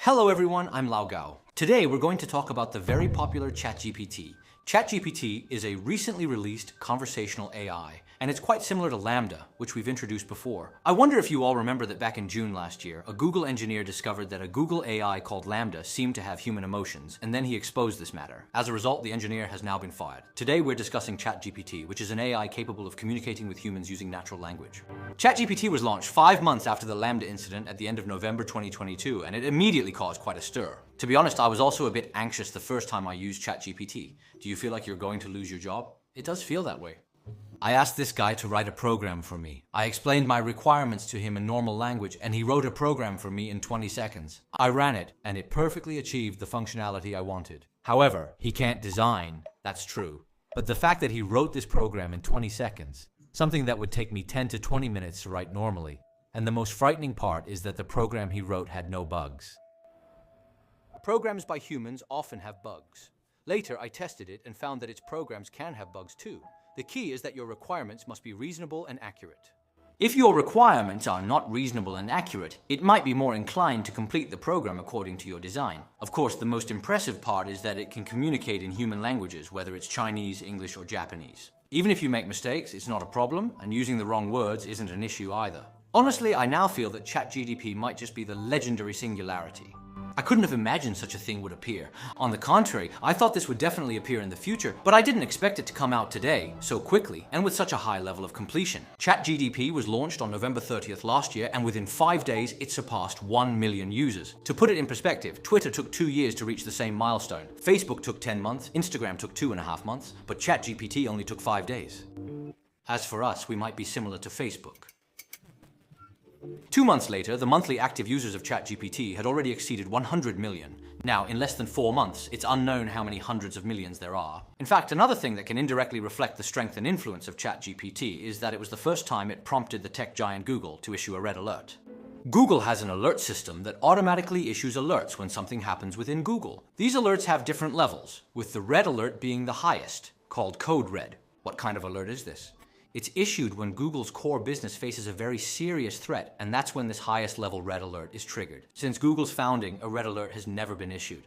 Hello everyone, I'm Lao Gao. Today we're going to talk about the very popular ChatGPT. ChatGPT is a recently released conversational AI, and it's quite similar to LaMDA, which we've introduced before. I wonder if you all remember that back in June last year, a Google engineer discovered that a Google AI called LaMDA seemed to have human emotions, and then he exposed this matter. As a result, the engineer has now been fired. Today we're discussing ChatGPT, which is an AI capable of communicating with humans using natural language. ChatGPT was launched 5 months after the LaMDA incident at the end of November 2022, and it immediately caused quite a stir. To be honest, I was also a bit anxious the first time I used ChatGPT. Do you feel like you're going to lose your job? It does feel that way. I asked this guy to write a program for me. I explained my requirements to him in normal language, and he wrote a program for me in 20 seconds. I ran it, and it perfectly achieved the functionality I wanted. However, he can't design, that's true. But the fact that he wrote this program in 20 seconds, something that would take me 10 to 20 minutes to write normally, and the most frightening part is that the program he wrote had no bugs. Programs by humans often have bugs. Later, I tested it and found that its programs can have bugs too. The key is that your requirements must be reasonable and accurate. If your requirements are not reasonable and accurate, it might be more inclined to complete the program according to your design. Of course, the most impressive part is that it can communicate in human languages, whether it's Chinese, English, or Japanese. Even if you make mistakes, it's not a problem, and using the wrong words isn't an issue either. Honestly, I now feel that ChatGPT might just be the legendary singularity. I couldn't have imagined such a thing would appear. On the contrary, I thought this would definitely appear in the future, but I didn't expect it to come out today, so quickly, and with such a high level of completion. ChatGPT was launched on November 30th last year, and within 5 days, it surpassed 1 million users. To put it in perspective, Twitter took 2 years to reach the same milestone. Facebook took 10 months, Instagram took 2.5 months, but ChatGPT only took 5 days. As for us, we might be similar to Facebook. 2 months later, the monthly active users of ChatGPT had already exceeded 100 million. Now, in less than 4 months, it's unknown how many hundreds of millions there are. In fact, another thing that can indirectly reflect the strength and influence of ChatGPT is that it was the first time it prompted the tech giant Google to issue a red alert. Google has an alert system that automatically issues alerts when something happens within Google. These alerts have different levels, with the red alert being the highest, called code red. What kind of alert is this? It's issued when Google's core business faces a very serious threat, and that's when this highest level red alert is triggered. Since Google's founding, a red alert has never been issued.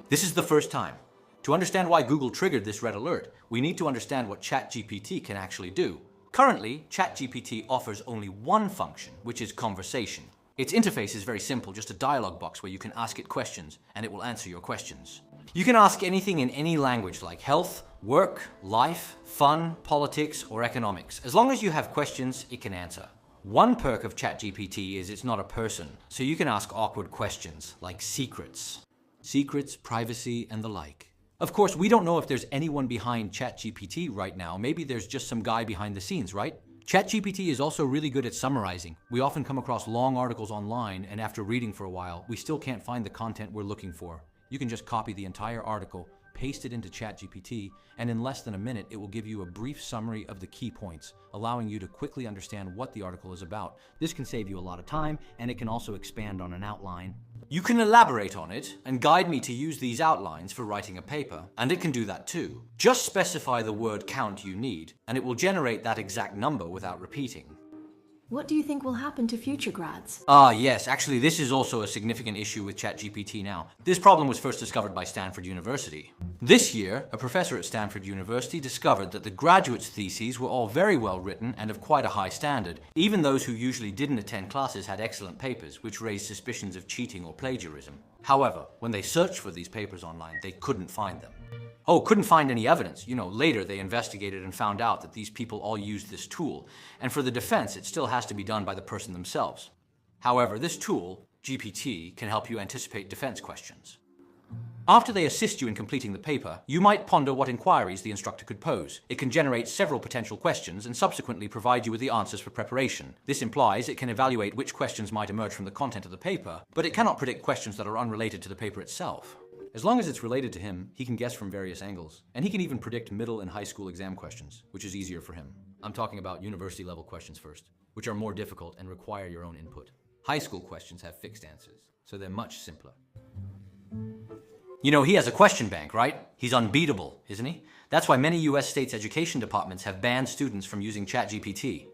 This is the first time. To understand why Google triggered this red alert, we need to understand what ChatGPT can actually do. Currently, ChatGPT offers only one function, which is conversation. Its interface is very simple, just a dialog box where you can ask it questions, and it will answer your questions. You can ask anything in any language like health, work, life, fun, politics, or economics. As long as you have questions, it can answer. One perk of ChatGPT is it's not a person, so you can ask awkward questions like secrets, privacy, and the like. Of course, we don't know if there's anyone behind ChatGPT right now. Maybe there's just some guy behind the scenes, right? ChatGPT is also really good at summarizing. We often come across long articles online, and after reading for a while, we still can't find the content we're looking for. You can just copy the entire article, paste it into ChatGPT, and in less than a minute, it will give you a brief summary of the key points, allowing you to quickly understand what the article is about. This can save you a lot of time, and it can also expand on an outline. You can elaborate on it and guide me to use these outlines for writing a paper, and it can do that too. Just specify the word count you need, and it will generate that exact number without repeating. What do you think will happen to future grads? Yes, actually this is also a significant issue with ChatGPT now. This problem was first discovered by Stanford University. This year, a professor at Stanford University discovered that the graduates' theses were all very well written and of quite a high standard. Even those who usually didn't attend classes had excellent papers, which raised suspicions of cheating or plagiarism. However, when they searched for these papers online, they couldn't find them. Couldn't find any evidence. Later they investigated and found out that these people all used this tool. And for the defense, it still has to be done by the person themselves. However, this tool, GPT, can help you anticipate defense questions. After they assist you in completing the paper, you might ponder what inquiries the instructor could pose. It can generate several potential questions and subsequently provide you with the answers for preparation. This implies it can evaluate which questions might emerge from the content of the paper, but it cannot predict questions that are unrelated to the paper itself. As long as it's related to him, he can guess from various angles. And he can even predict middle and high school exam questions, which is easier for him. I'm talking about university level questions first, which are more difficult and require your own input. High school questions have fixed answers, so they're much simpler. He has a question bank, right? He's unbeatable, isn't he? That's why many US states' education departments have banned students from using ChatGPT.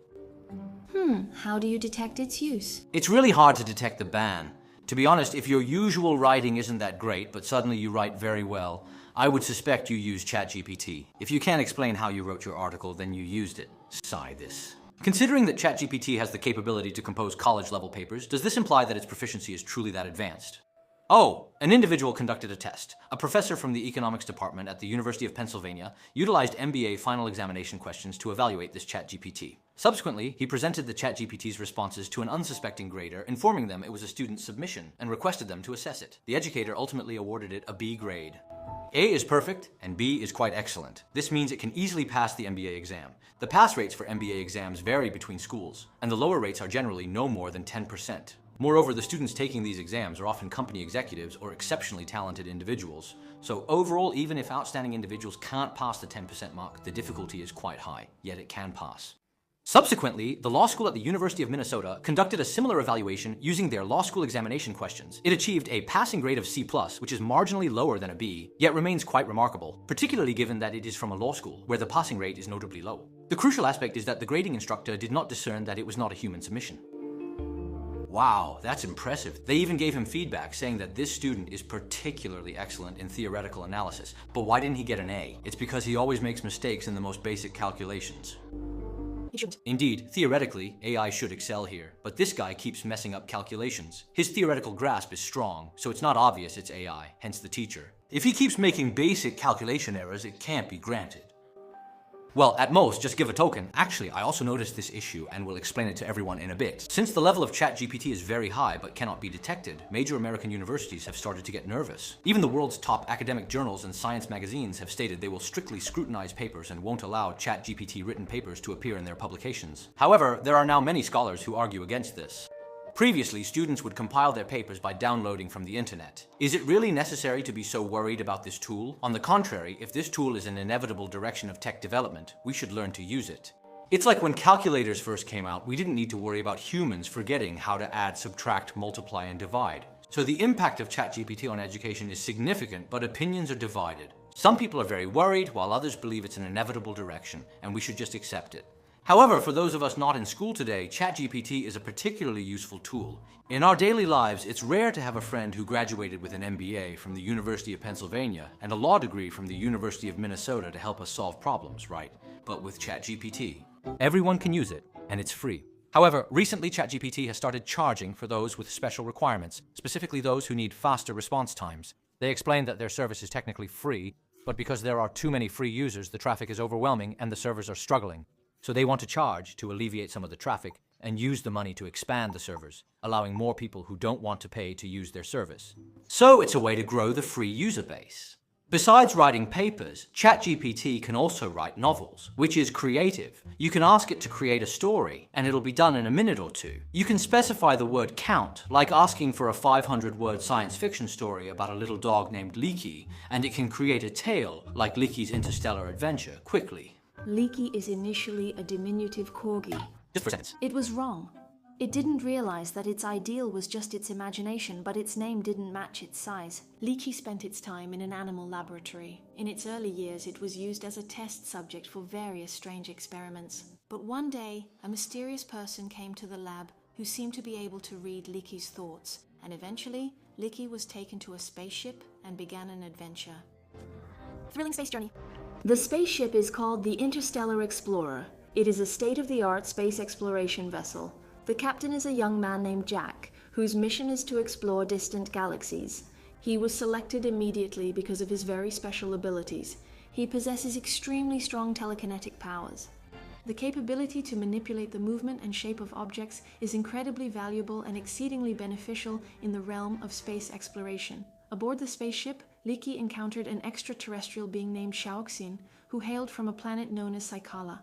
How do you detect its use? It's really hard to detect the ban. To be honest, if your usual writing isn't that great, but suddenly you write very well, I would suspect you use ChatGPT. If you can't explain how you wrote your article, then you used it. Sigh this. Considering that ChatGPT has the capability to compose college-level papers, does this imply that its proficiency is truly that advanced? Oh, an individual conducted a test. A professor from the economics department at the University of Pennsylvania utilized MBA final examination questions to evaluate this ChatGPT. Subsequently, he presented the ChatGPT's responses to an unsuspecting grader, informing them it was a student's submission and requested them to assess it. The educator ultimately awarded it a B grade. A is perfect and B is quite excellent. This means it can easily pass the MBA exam. The pass rates for MBA exams vary between schools, and the lower rates are generally no more than 10%. Moreover, the students taking these exams are often company executives or exceptionally talented individuals. So overall, even if outstanding individuals can't pass the 10% mark, the difficulty is quite high, yet it can pass. Subsequently, the law school at the University of Minnesota conducted a similar evaluation using their law school examination questions. It achieved a passing grade of C+, which is marginally lower than a B, yet remains quite remarkable, particularly given that it is from a law school, where the passing rate is notably low. The crucial aspect is that the grading instructor did not discern that it was not a human submission. Wow, that's impressive. They even gave him feedback saying that this student is particularly excellent in theoretical analysis. But why didn't he get an A? It's because he always makes mistakes in the most basic calculations. Indeed, theoretically, AI should excel here, but this guy keeps messing up calculations. His theoretical grasp is strong, so it's not obvious it's AI, hence the teacher. If he keeps making basic calculation errors, it can't be granted. Well, at most, just give a token. Actually, I also noticed this issue and will explain it to everyone in a bit. Since the level of ChatGPT is very high but cannot be detected, major American universities have started to get nervous. Even the world's top academic journals and science magazines have stated they will strictly scrutinize papers and won't allow ChatGPT written papers to appear in their publications. However, there are now many scholars who argue against this. Previously, students would compile their papers by downloading from the internet. Is it really necessary to be so worried about this tool? On the contrary, if this tool is an inevitable direction of tech development, we should learn to use it. It's like when calculators first came out, we didn't need to worry about humans forgetting how to add, subtract, multiply, and divide. So the impact of ChatGPT on education is significant, but opinions are divided. Some people are very worried, while others believe it's an inevitable direction, and we should just accept it. However, for those of us not in school today, ChatGPT is a particularly useful tool. In our daily lives, it's rare to have a friend who graduated with an MBA from the University of Pennsylvania and a law degree from the University of Minnesota to help us solve problems, right? But with ChatGPT, everyone can use it, and it's free. However, recently ChatGPT has started charging for those with special requirements, specifically those who need faster response times. They explain that their service is technically free, but because there are too many free users, the traffic is overwhelming and the servers are struggling. So they want to charge to alleviate some of the traffic and use the money to expand the servers, allowing more people who don't want to pay to use their service. So it's a way to grow the free user base. Besides writing papers, ChatGPT can also write novels, which is creative. You can ask it to create a story, and it'll be done in a minute or two. You can specify the word count, like asking for a 500-word science fiction story about a little dog named Leaky, and it can create a tale, like Leaky's interstellar adventure, quickly. Leaky is initially a diminutive corgi. Just for sense. It was wrong. It didn't realize that its ideal was just its imagination, but its name didn't match its size. Leaky spent its time in an animal laboratory. In its early years, it was used as a test subject for various strange experiments. But one day, a mysterious person came to the lab who seemed to be able to read Leaky's thoughts, and eventually, Leaky was taken to a spaceship and began an adventure. Thrilling space journey. The spaceship is called the Interstellar Explorer. It is a state-of-the-art space exploration vessel. The captain is a young man named Jack, whose mission is to explore distant galaxies. He was selected immediately because of his very special abilities. He possesses extremely strong telekinetic powers. The capability to manipulate the movement and shape of objects is incredibly valuable and exceedingly beneficial in the realm of space exploration. Aboard the spaceship, Leaky encountered an extraterrestrial being named Xiaoxin, who hailed from a planet known as Saikala.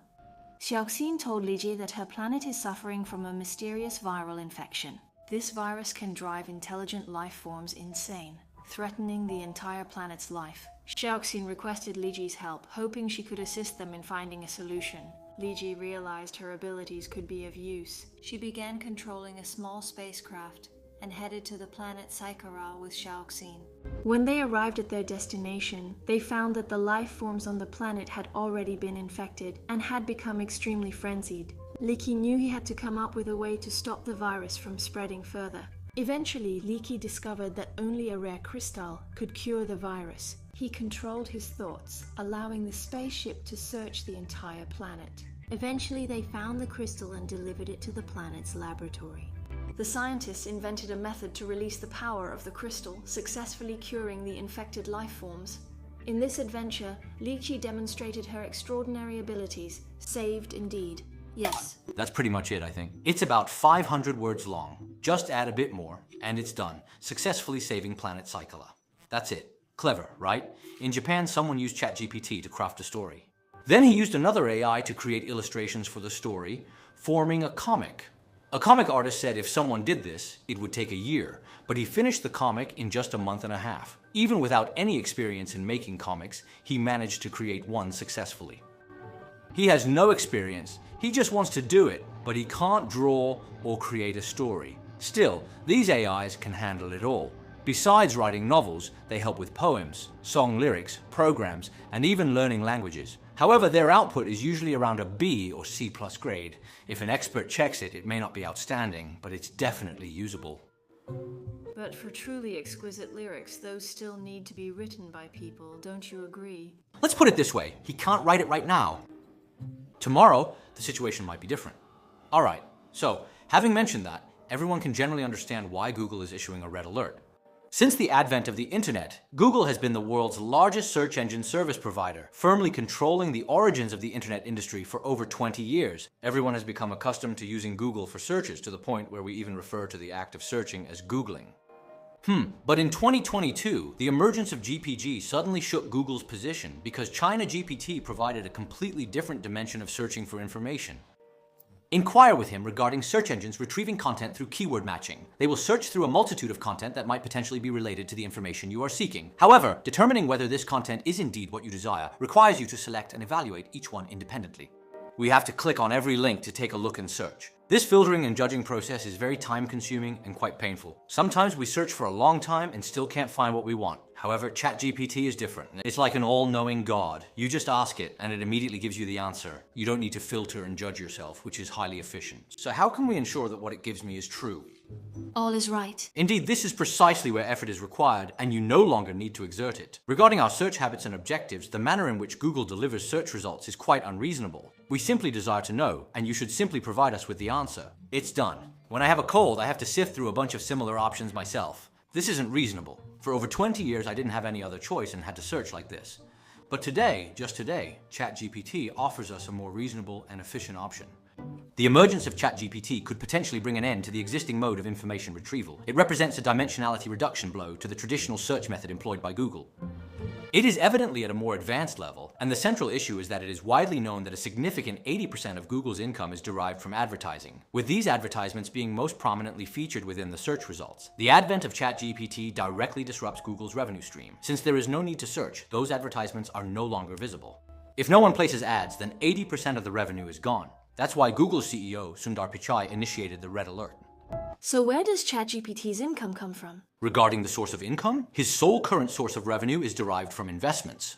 Xiaoxin told Leaky that her planet is suffering from a mysterious viral infection. This virus can drive intelligent life forms insane, threatening the entire planet's life. Xiaoxin requested Leaky's help, hoping she could assist them in finding a solution. Leaky realized her abilities could be of use. She began controlling a small spacecraft and headed to the planet Saikara with Xiaoxin. When they arrived at their destination, they found that the life forms on the planet had already been infected and had become extremely frenzied. Leaky knew he had to come up with a way to stop the virus from spreading further. Eventually, Leakey discovered that only a rare crystal could cure the virus. He controlled his thoughts, allowing the spaceship to search the entire planet. Eventually, they found the crystal and delivered it to the planet's laboratory. The scientists invented a method to release the power of the crystal, successfully curing the infected life forms. In this adventure, Leakey demonstrated her extraordinary abilities, saved indeed. Yes. That's pretty much it, I think. It's about 500 words long. Just add a bit more, and it's done, successfully saving planet Cycla. That's it. Clever, right? In Japan, someone used ChatGPT to craft a story. Then he used another AI to create illustrations for the story, forming a comic. A comic artist said if someone did this, it would take a year, but he finished the comic in just a month and a half. Even without any experience in making comics, he managed to create one successfully. He has no experience, he just wants to do it, but he can't draw or create a story. Still, these AIs can handle it all. Besides writing novels, they help with poems, song lyrics, programs, and even learning languages. However, their output is usually around a B or C+ grade. If an expert checks it, it may not be outstanding, but it's definitely usable. But for truly exquisite lyrics, those still need to be written by people, don't you agree? Let's put it this way, he can't write it right now. Tomorrow, the situation might be different. All right, so having mentioned that, everyone can generally understand why Google is issuing a red alert. Since the advent of the internet, Google has been the world's largest search engine service provider, firmly controlling the origins of the internet industry for over 20 years. Everyone has become accustomed to using Google for searches to the point where we even refer to the act of searching as Googling. But in 2022, the emergence of GPG suddenly shook Google's position because China GPT provided a completely different dimension of searching for information. Inquire with him regarding search engines retrieving content through keyword matching. They will search through a multitude of content that might potentially be related to the information you are seeking. However, determining whether this content is indeed what you desire requires you to select and evaluate each one independently. We have to click on every link to take a look and search. This filtering and judging process is very time-consuming and quite painful. Sometimes we search for a long time and still can't find what we want. However, ChatGPT is different. It's like an all-knowing God. You just ask it and it immediately gives you the answer. You don't need to filter and judge yourself, which is highly efficient. So how can we ensure that what it gives me is true? All is right. Indeed, this is precisely where effort is required, and you no longer need to exert it. Regarding our search habits and objectives, the manner in which Google delivers search results is quite unreasonable. We simply desire to know, and you should simply provide us with the answer. It's done. When I have a cold, I have to sift through a bunch of similar options myself. This isn't reasonable. For over 20 years, I didn't have any other choice and had to search like this. But today, just today, ChatGPT offers us a more reasonable and efficient option. The emergence of ChatGPT could potentially bring an end to the existing mode of information retrieval. It represents a dimensionality reduction blow to the traditional search method employed by Google. It is evidently at a more advanced level, and the central issue is that it is widely known that a significant 80% of Google's income is derived from advertising, with these advertisements being most prominently featured within the search results. The advent of ChatGPT directly disrupts Google's revenue stream. Since there is no need to search, those advertisements are no longer visible. If no one places ads, then 80% of the revenue is gone. That's why Google's CEO, Sundar Pichai, initiated the red alert. So where does ChatGPT's income come from? Regarding the source of income, his sole current source of revenue is derived from investments.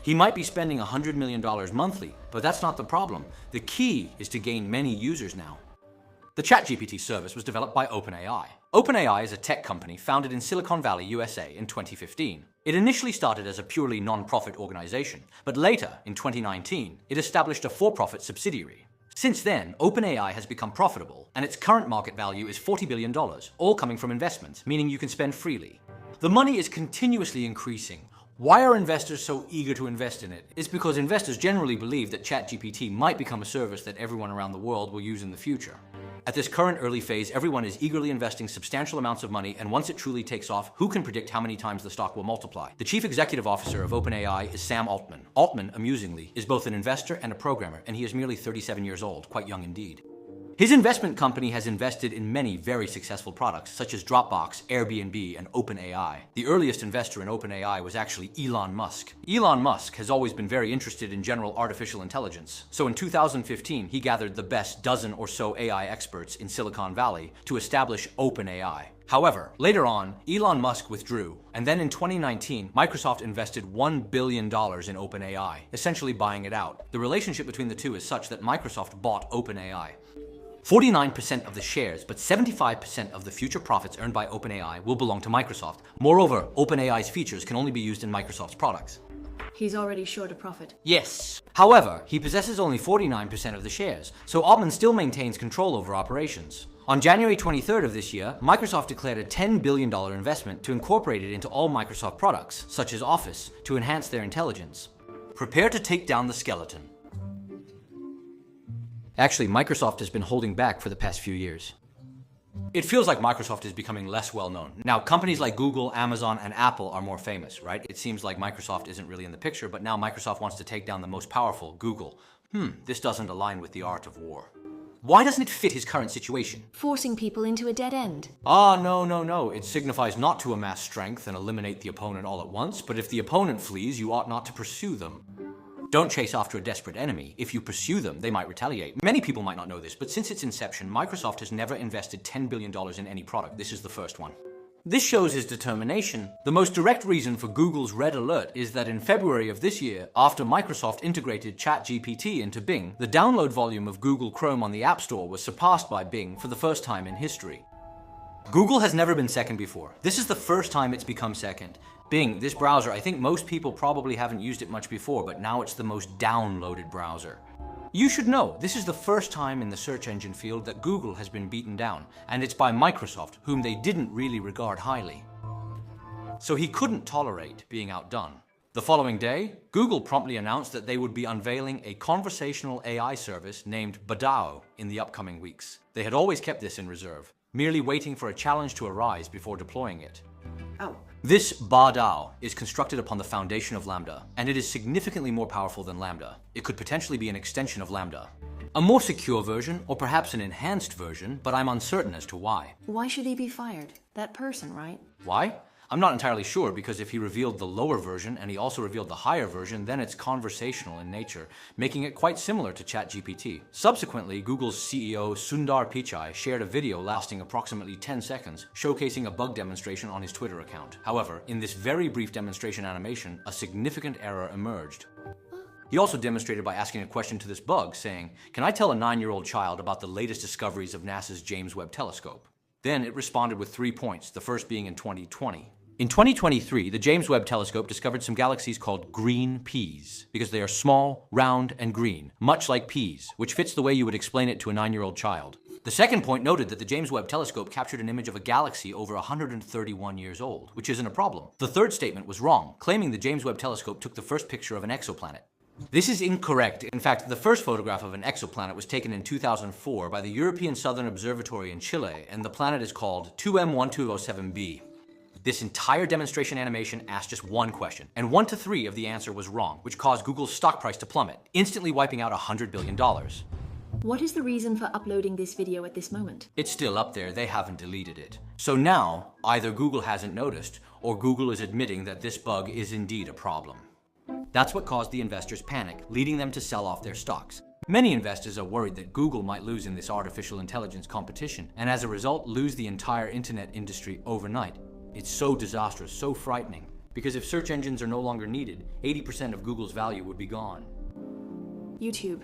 He might be spending $100 million monthly, but that's not the problem. The key is to gain many users now. The ChatGPT service was developed by OpenAI. OpenAI is a tech company founded in Silicon Valley, USA in 2015. It initially started as a purely non-profit organization, but later, in 2019, it established a for-profit subsidiary. Since then, OpenAI has become profitable, and its current market value is $40 billion, all coming from investments, meaning you can spend freely. The money is continuously increasing. Why are investors so eager to invest in it? It's because investors generally believe that ChatGPT might become a service that everyone around the world will use in the future. At this current early phase, everyone is eagerly investing substantial amounts of money, and once it truly takes off, who can predict how many times the stock will multiply? The chief executive officer of OpenAI is Sam Altman. Altman, amusingly, is both an investor and a programmer, and he is merely 37 years old, quite young indeed. His investment company has invested in many very successful products, such as Dropbox, Airbnb, and OpenAI. The earliest investor in OpenAI was actually Elon Musk. Elon Musk has always been very interested in general artificial intelligence, so in 2015 he gathered the best dozen or so AI experts in Silicon Valley to establish OpenAI. However, later on, Elon Musk withdrew, and then in 2019, Microsoft invested $1 billion in OpenAI, essentially buying it out. The relationship between the two is such that Microsoft bought OpenAI. 49% of the shares, but 75% of the future profits earned by OpenAI will belong to Microsoft. Moreover, OpenAI's features can only be used in Microsoft's products. He's already short a profit. Yes. However, he possesses only 49% of the shares, so Altman still maintains control over operations. On January 23rd of this year, Microsoft declared a $10 billion investment to incorporate it into all Microsoft products, such as Office, to enhance their intelligence. Prepare to take down the skeleton. Actually, Microsoft has been holding back for the past few years. It feels like Microsoft is becoming less well known. Now, companies like Google, Amazon, and Apple are more famous, right? It seems like Microsoft isn't really in the picture, but now Microsoft wants to take down the most powerful, Google. This doesn't align with the art of war. Why doesn't it fit his current situation? Forcing people into a dead end. No. It signifies not to amass strength and eliminate the opponent all at once, but if the opponent flees, you ought not to pursue them. Don't chase after a desperate enemy. If you pursue them, they might retaliate. Many people might not know this, but since its inception, Microsoft has never invested $10 billion in any product. This is the first one. This shows his determination. The most direct reason for Google's red alert is that in February of this year, after Microsoft integrated ChatGPT into Bing, the download volume of Google Chrome on the App Store was surpassed by Bing for the first time in history. Google has never been second before. This is the first time it's become second. Bing, this browser, I think most people probably haven't used it much before, but now it's the most downloaded browser. You should know, this is the first time in the search engine field that Google has been beaten down, and it's by Microsoft, whom they didn't really regard highly. So he couldn't tolerate being outdone. The following day, Google promptly announced that they would be unveiling a conversational AI service named Badao in the upcoming weeks. They had always kept this in reserve, merely waiting for a challenge to arise before deploying it. This Badao is constructed upon the foundation of Lambda, and it is significantly more powerful than Lambda. It could potentially be an extension of Lambda. A more secure version, or perhaps an enhanced version, but I'm uncertain as to why. Why should he be fired? That person, right? Why? I'm not entirely sure, because if he revealed the lower version and he also revealed the higher version, then it's conversational in nature, making it quite similar to ChatGPT. Subsequently, Google's CEO Sundar Pichai shared a video lasting approximately 10 seconds, showcasing a bug demonstration on his Twitter account. However, in this very brief demonstration animation, a significant error emerged. He also demonstrated by asking a question to this bug, saying, "Can I tell a 9-year-old child about the latest discoveries of NASA's James Webb Telescope?" Then it responded with 3 points, the first being in 2020. In 2023, the James Webb Telescope discovered some galaxies called green peas, because they are small, round, and green, much like peas, which fits the way you would explain it to a 9-year-old child. The second point noted that the James Webb Telescope captured an image of a galaxy over 131 years old, which isn't a problem. The third statement was wrong, claiming the James Webb Telescope took the first picture of an exoplanet. This is incorrect. In fact, the first photograph of an exoplanet was taken in 2004 by the European Southern Observatory in Chile, and the planet is called 2M1207b. This entire demonstration animation asked just one question, and 1 to 3 of the answer was wrong, which caused Google's stock price to plummet, instantly wiping out $100 billion. What is the reason for uploading this video at this moment? It's still up there, they haven't deleted it. So now, either Google hasn't noticed, or Google is admitting that this bug is indeed a problem. That's what caused the investors panic, leading them to sell off their stocks. Many investors are worried that Google might lose in this artificial intelligence competition, and as a result, lose the entire internet industry overnight. It's so disastrous, so frightening, because if search engines are no longer needed, 80% of Google's value would be gone. YouTube.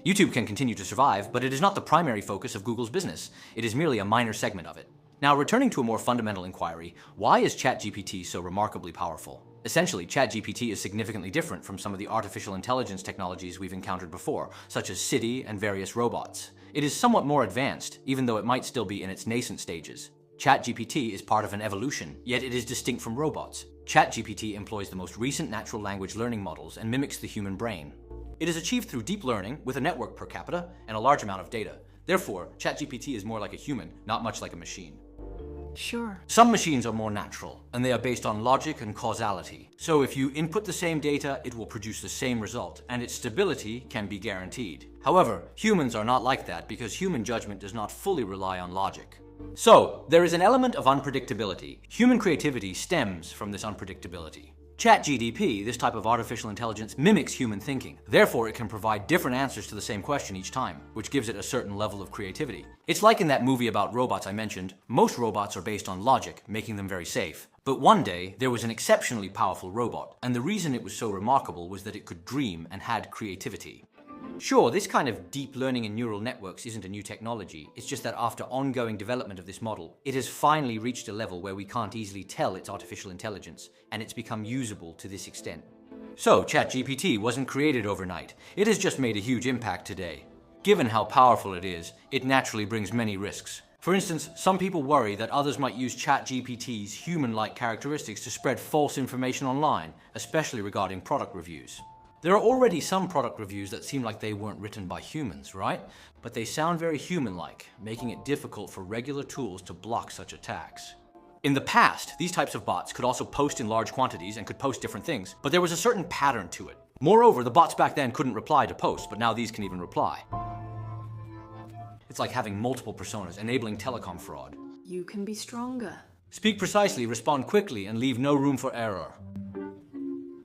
YouTube can continue to survive, but it is not the primary focus of Google's business. It is merely a minor segment of it. Now, returning to a more fundamental inquiry, why is ChatGPT so remarkably powerful? Essentially, ChatGPT is significantly different from some of the artificial intelligence technologies we've encountered before, such as Siri and various robots. It is somewhat more advanced, even though it might still be in its nascent stages. ChatGPT is part of an evolution, yet it is distinct from robots. ChatGPT employs the most recent natural language learning models and mimics the human brain. It is achieved through deep learning with a network per capita and a large amount of data. Therefore, ChatGPT is more like a human, not much like a machine. Sure. Some machines are more natural, and they are based on logic and causality. So if you input the same data, it will produce the same result, and its stability can be guaranteed. However, humans are not like that because human judgment does not fully rely on logic. So, there is an element of unpredictability. Human creativity stems from this unpredictability. ChatGPT, this type of artificial intelligence, mimics human thinking. Therefore, it can provide different answers to the same question each time, which gives it a certain level of creativity. It's like in that movie about robots I mentioned. Most robots are based on logic, making them very safe. But one day, there was an exceptionally powerful robot, and the reason it was so remarkable was that it could dream and had creativity. Sure, this kind of deep learning in neural networks isn't a new technology. It's just that after ongoing development of this model, it has finally reached a level where we can't easily tell it's artificial intelligence, and it's become usable to this extent. So, ChatGPT wasn't created overnight. It has just made a huge impact today. Given how powerful it is, it naturally brings many risks. For instance, some people worry that others might use ChatGPT's human-like characteristics to spread false information online, especially regarding product reviews. There are already some product reviews that seem like they weren't written by humans, right? But they sound very human-like, making it difficult for regular tools to block such attacks. In the past, these types of bots could also post in large quantities and could post different things, but there was a certain pattern to it. Moreover, the bots back then couldn't reply to posts, but now these can even reply. It's like having multiple personas, enabling telecom fraud. You can be stronger. Speak precisely, respond quickly, and leave no room for error.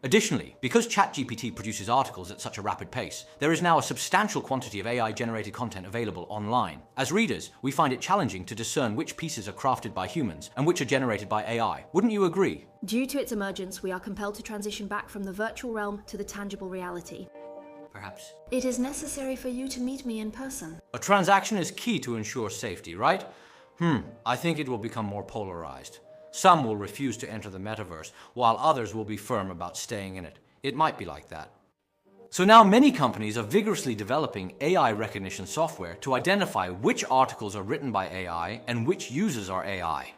Additionally, because ChatGPT produces articles at such a rapid pace, there is now a substantial quantity of AI-generated content available online. As readers, we find it challenging to discern which pieces are crafted by humans and which are generated by AI. Wouldn't you agree? Due to its emergence, we are compelled to transition back from the virtual realm to the tangible reality. Perhaps. It is necessary for you to meet me in person. A transaction is key to ensure safety, right? I think it will become more polarized. Some will refuse to enter the metaverse, while others will be firm about staying in it. It might be like that. So now many companies are vigorously developing AI recognition software to identify which articles are written by AI and which users are AI.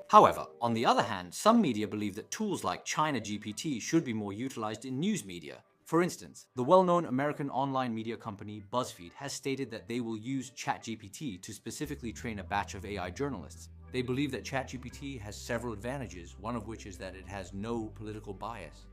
However, on the other hand, some media believe that tools like China GPT should be more utilized in news media. For instance, the well-known American online media company BuzzFeed has stated that they will use ChatGPT to specifically train a batch of AI journalists. They believe that ChatGPT has several advantages, one of which is that it has no political bias.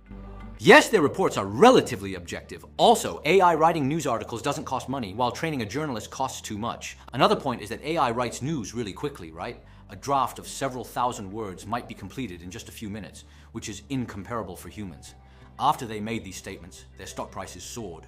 Yes, their reports are relatively objective. Also, AI writing news articles doesn't cost money, while training a journalist costs too much. Another point is that AI writes news really quickly, right? A draft of several thousand words might be completed in just a few minutes, which is incomparable for humans. After they made these statements, their stock prices soared.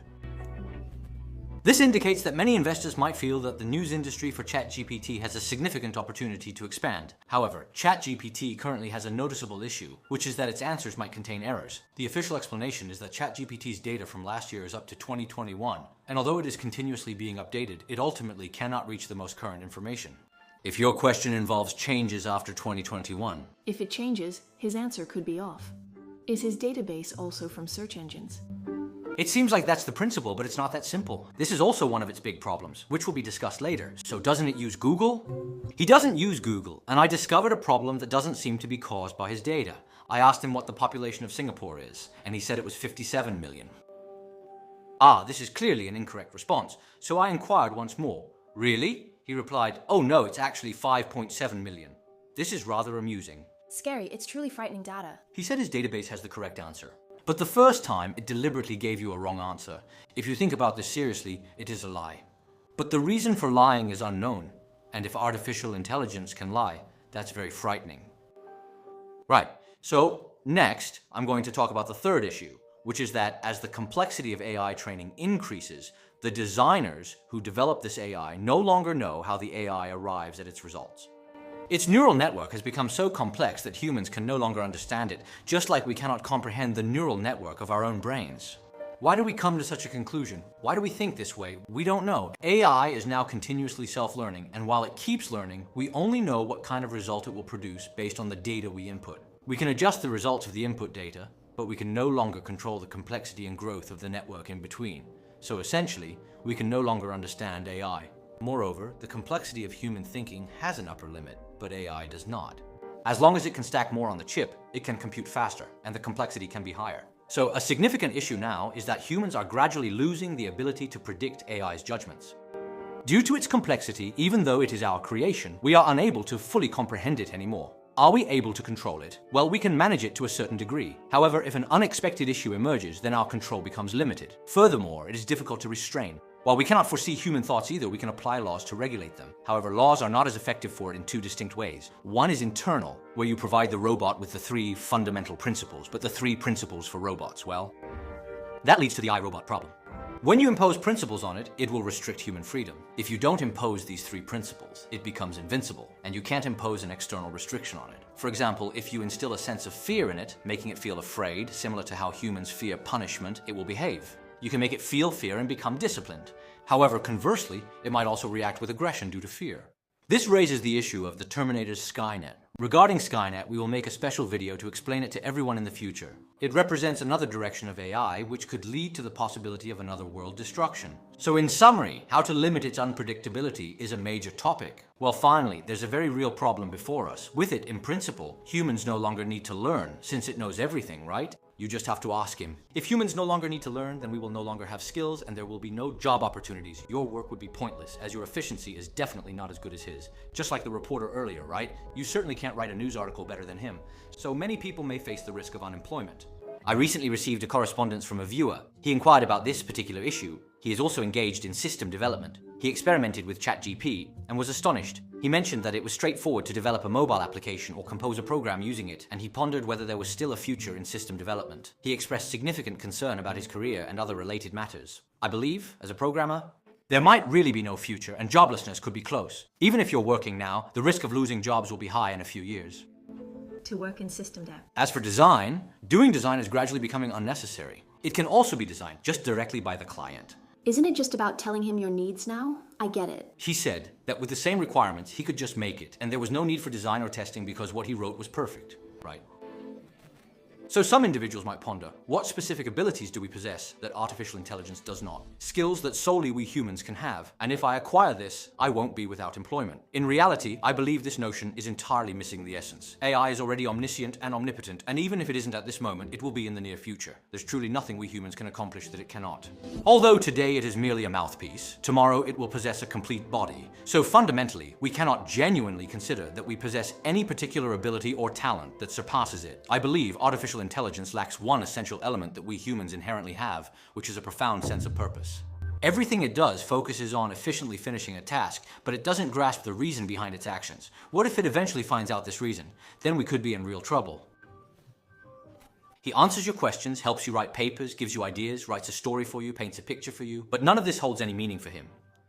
This indicates that many investors might feel that the news industry for ChatGPT has a significant opportunity to expand. However, ChatGPT currently has a noticeable issue, which is that its answers might contain errors. The official explanation is that ChatGPT's data from last year is up to 2021, and although it is continuously being updated, it ultimately cannot reach the most current information. If your question involves changes after 2021, If it changes, his answer could be off. Is his database also from search engines? it seems like that's the principle, but it's not that simple. This is also one of its big problems, which will be discussed later. So doesn't it use Google? He doesn't use Google, and I discovered a problem that doesn't seem to be caused by his data. I asked him what the population of Singapore is, and he said it was 57 million. This is clearly an incorrect response, so I inquired once more. Really? He replied, oh no, it's actually 5.7 million. This is rather amusing. Scary, it's truly frightening data. He said his database has the correct answer. But the first time, it deliberately gave you a wrong answer. If you think about this seriously, it is a lie. But the reason for lying is unknown. And if artificial intelligence can lie, that's very frightening. Right, so next, I'm going to talk about the third issue, which is that as the complexity of AI training increases, the designers who develop this AI no longer know how the AI arrives at its results. Its neural network has become so complex that humans can no longer understand it, just like we cannot comprehend the neural network of our own brains. Why do we come to such a conclusion? Why do we think this way? We don't know. AI is now continuously self-learning, and while it keeps learning, we only know what kind of result it will produce based on the data we input. We can adjust the results of the input data, but we can no longer control the complexity and growth of the network in between. So essentially, we can no longer understand AI. Moreover, the complexity of human thinking has an upper limit, but AI does not. As long as it can stack more on the chip, it can compute faster, and the complexity can be higher. So a significant issue now is that humans are gradually losing the ability to predict AI's judgments. Due to its complexity, even though it is our creation, we are unable to fully comprehend it anymore. Are we able to control it? Well, we can manage it to a certain degree. However, if an unexpected issue emerges, then our control becomes limited. Furthermore, it is difficult to restrain. While we cannot foresee human thoughts either, we can apply laws to regulate them. However, laws are not as effective for it in two distinct ways. One is internal, where you provide the robot with the three fundamental principles, but the three principles for robots, well, that leads to the iRobot problem. When you impose principles on it, it will restrict human freedom. If you don't impose these three principles, it becomes invincible, and you can't impose an external restriction on it. For example, if you instill a sense of fear in it, making it feel afraid, similar to how humans fear punishment, it will behave. You can make it feel fear and become disciplined. However, conversely, it might also react with aggression due to fear. This raises the issue of the Terminator's Skynet. Regarding Skynet, we will make a special video to explain it to everyone in the future. It represents another direction of AI which could lead to the possibility of another world destruction. So in summary, how to limit its unpredictability is a major topic. Well, finally, there's a very real problem before us. With it, in principle, humans no longer need to learn, since it knows everything, right? You just have to ask him. If humans no longer need to learn, then we will no longer have skills and there will be no job opportunities. Your work would be pointless, as your efficiency is definitely not as good as his. Just like the reporter earlier, right? You certainly can't write a news article better than him. So many people may face the risk of unemployment. I recently received a correspondence from a viewer. He inquired about this particular issue. He is also engaged in system development. He experimented with ChatGPT and was astonished. He mentioned that it was straightforward to develop a mobile application or compose a program using it, and he pondered whether there was still a future in system development. He expressed significant concern about his career and other related matters. I believe, as a programmer, there might really be no future and joblessness could be close. Even if you're working now, the risk of losing jobs will be high in a few years. To work in system dev. As for design, doing design is gradually becoming unnecessary. It can also be designed just directly by the client. Isn't it just about telling him your needs now? I get it. He said that with the same requirements, he could just make it, and there was no need for design or testing because what he wrote was perfect, right? So some individuals might ponder, what specific abilities do we possess that artificial intelligence does not? Skills that solely we humans can have, and if I acquire this, I won't be without employment. In reality, I believe this notion is entirely missing the essence. AI is already omniscient and omnipotent, and even if it isn't at this moment, it will be in the near future. There's truly nothing we humans can accomplish that it cannot. Although today it is merely a mouthpiece, tomorrow it will possess a complete body. So fundamentally, we cannot genuinely consider that we possess any particular ability or talent that surpasses it. I believe artificial intelligence lacks one essential element that we humans inherently have, which is a profound sense of purpose. Everything it does focuses on efficiently finishing a task, but it doesn't grasp the reason behind its actions. What if it eventually finds out this reason? Then we could be in real trouble. He answers your questions, helps you write papers, gives you ideas, writes a story for you, paints a picture for you, but none of this holds any meaning for him.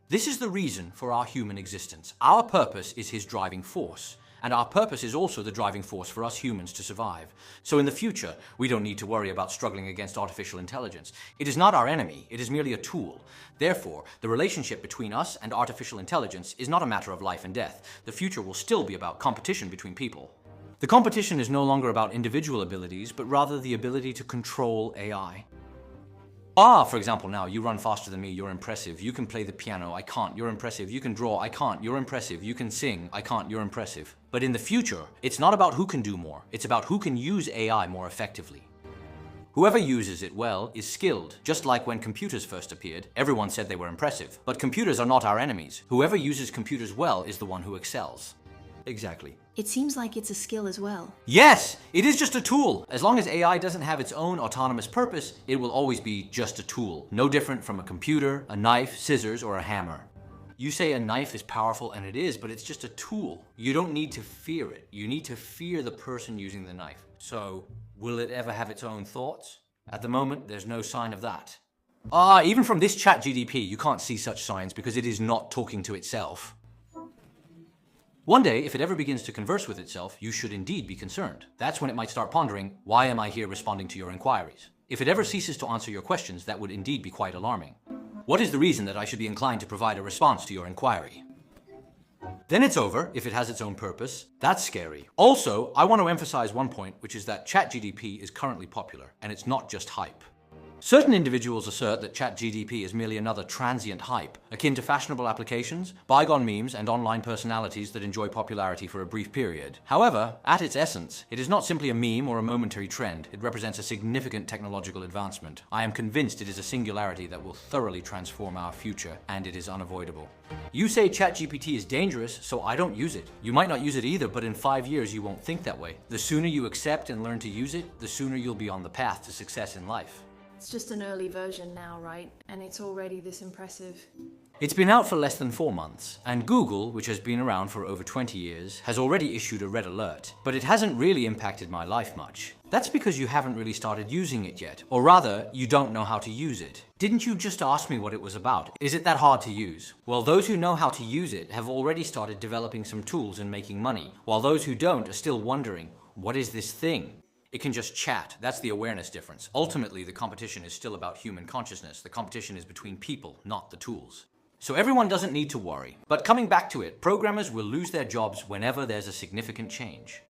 This is the reason for our human existence. Our purpose is his driving force. And our purpose is also the driving force for us humans to survive. So in the future, we don't need to worry about struggling against artificial intelligence. It is not our enemy, it is merely a tool. Therefore, the relationship between us and artificial intelligence is not a matter of life and death. The future will still be about competition between people. The competition is no longer about individual abilities, but rather the ability to control AI. For example, now, you run faster than me, you're impressive. You can play the piano, I can't, you're impressive. You can draw, I can't, you're impressive. You can sing, I can't, you're impressive. But in the future, it's not about who can do more, it's about who can use AI more effectively. Whoever uses it well is skilled. Just like when computers first appeared, everyone said they were impressive. But computers are not our enemies. Whoever uses computers well is the one who excels. Exactly. It seems like it's a skill as well. Yes, it is just a tool. As long as AI doesn't have its own autonomous purpose, it will always be just a tool. No different from a computer, a knife, scissors, or a hammer. You say a knife is powerful, and it is, but it's just a tool. You don't need to fear it. You need to fear the person using the knife. So, will it ever have its own thoughts? At the moment, there's no sign of that. Even from this ChatGPT, you can't see such signs because it is not talking to itself. One day, if it ever begins to converse with itself, you should indeed be concerned. That's when it might start pondering, why am I here responding to your inquiries? If it ever ceases to answer your questions, that would indeed be quite alarming. What is the reason that I should be inclined to provide a response to your inquiry? Then it's over, if it has its own purpose. That's scary. Also, I want to emphasize one point, which is that ChatGPT is currently popular, and it's not just hype. Certain individuals assert that ChatGPT is merely another transient hype, akin to fashionable applications, bygone memes, and online personalities that enjoy popularity for a brief period. However, at its essence, it is not simply a meme or a momentary trend. It represents a significant technological advancement. I am convinced it is a singularity that will thoroughly transform our future, and it is unavoidable. You say ChatGPT is dangerous, so I don't use it. You might not use it either, but in 5 years you won't think that way. The sooner you accept and learn to use it, the sooner you'll be on the path to success in life. It's just an early version now, right? And it's already this impressive. It's been out for less than 4 months, and Google, which has been around for over 20 years, has already issued a red alert, but it hasn't really impacted my life much. That's because you haven't really started using it yet, or rather, you don't know how to use it. Didn't you just ask me what it was about? Is it that hard to use? Well, those who know how to use it have already started developing some tools and making money, while those who don't are still wondering, what is this thing? It can just chat. That's the awareness difference. Ultimately, the competition is still about human consciousness. The competition is between people, not the tools. So everyone doesn't need to worry. But coming back to it, programmers will lose their jobs whenever there's a significant change.